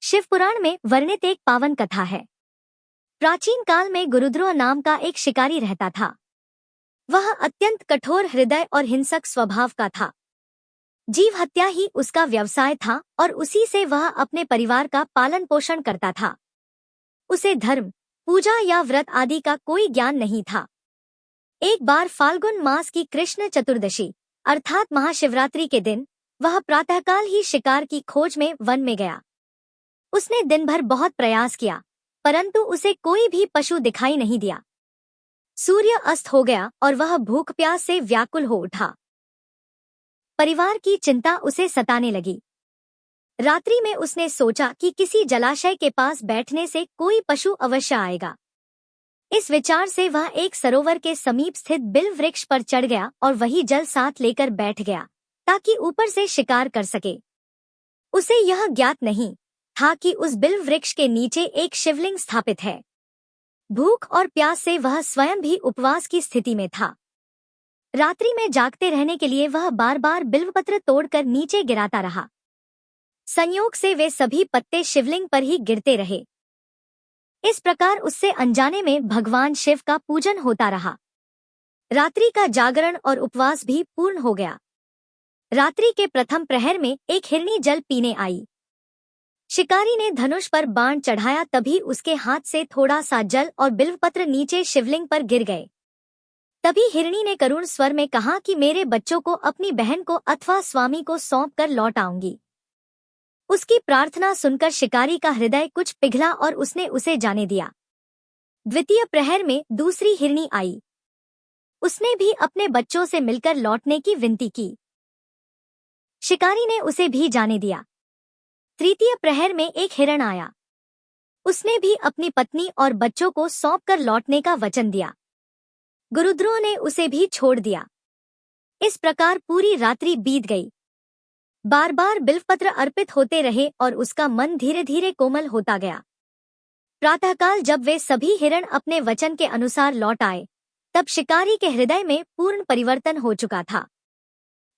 शिवपुराण में वर्णित एक पावन कथा है। प्राचीन काल में गुरुद्रोह नाम का एक शिकारी रहता था। वह अत्यंत कठोर हृदय और हिंसक स्वभाव का था। जीव हत्या ही उसका व्यवसाय था और उसी से वह अपने परिवार का पालन पोषण करता था। उसे धर्म, पूजा या व्रत आदि का कोई ज्ञान नहीं था। एक बार फाल्गुन मास की कृष्ण चतुर्दशी अर्थात महाशिवरात्रि के दिन वह प्रातःकाल ही शिकार की खोज में वन में गया। उसने दिन भर बहुत प्रयास किया, परंतु उसे कोई भी पशु दिखाई नहीं दिया। सूर्य अस्त हो गया और वह भूख प्यास से व्याकुल हो उठा। परिवार की चिंता उसे सताने लगी। रात्रि में उसने सोचा कि किसी जलाशय के पास बैठने से कोई पशु अवश्य आएगा। इस विचार से वह एक सरोवर के समीप स्थित बिल्व वृक्ष पर चढ़ गया और वही जल साथ लेकर बैठ गया ताकि ऊपर से शिकार कर सके। उसे यह ज्ञात नहीं था कि उस बिल्व वृक्ष के नीचे एक शिवलिंग स्थापित है। भूख और प्यास से वह स्वयं भी उपवास की स्थिति में था। रात्रि में जागते रहने के लिए वह बार बार बिल्वपत्र तोड़कर नीचे गिराता रहा। संयोग से वे सभी पत्ते शिवलिंग पर ही गिरते रहे। इस प्रकार उससे अनजाने में भगवान शिव का पूजन होता रहा। रात्रि का जागरण और उपवास भी पूर्ण हो गया। रात्रि के प्रथम प्रहर में एक हिरनी जल पीने आई। शिकारी ने धनुष पर बाण चढ़ाया, तभी उसके हाथ से थोड़ा सा जल और बिल्वपत्र नीचे शिवलिंग पर गिर गए। तभी हिरनी ने करुण स्वर में कहा कि मेरे बच्चों को अपनी बहन को अथवा स्वामी को सौंप कर लौट आऊंगी। उसकी प्रार्थना सुनकर शिकारी का हृदय कुछ पिघला और उसने उसे जाने दिया। द्वितीय प्रहर में दूसरी हिरनी आई। उसने भी अपने बच्चों से मिलकर लौटने की विनती की। शिकारी ने उसे भी जाने दिया। तृतीय प्रहर में एक हिरण आया। उसने भी अपनी पत्नी और बच्चों को सौंपकर लौटने का वचन दिया। गुरुद्रोह ने उसे भी छोड़ दिया। इस प्रकार पूरी रात्रि बीत गई। बार बार बिल्वपत्र अर्पित होते रहे और उसका मन धीरे धीरे कोमल होता गया। प्रातःकाल जब वे सभी हिरण अपने वचन के अनुसार लौट आए, तब शिकारी के हृदय में पूर्ण परिवर्तन हो चुका था।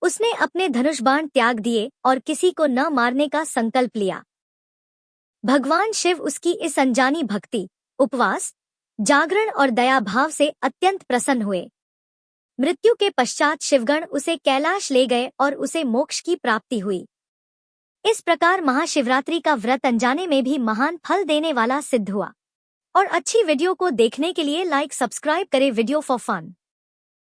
उसने अपने धनुष बाण त्याग दिए और किसी को न मारने का संकल्प लिया। भगवान शिव उसकी इस अनजानी भक्ति, उपवास, जागरण और दया भाव से अत्यंत प्रसन्न हुए। मृत्यु के पश्चात शिवगण उसे कैलाश ले गए और उसे मोक्ष की प्राप्ति हुई। इस प्रकार महाशिवरात्रि का व्रत अनजाने में भी महान फल देने वाला सिद्ध हुआ। और अच्छी वीडियो को देखने के लिए लाइक सब्सक्राइब करें वीडियो फॉर फन।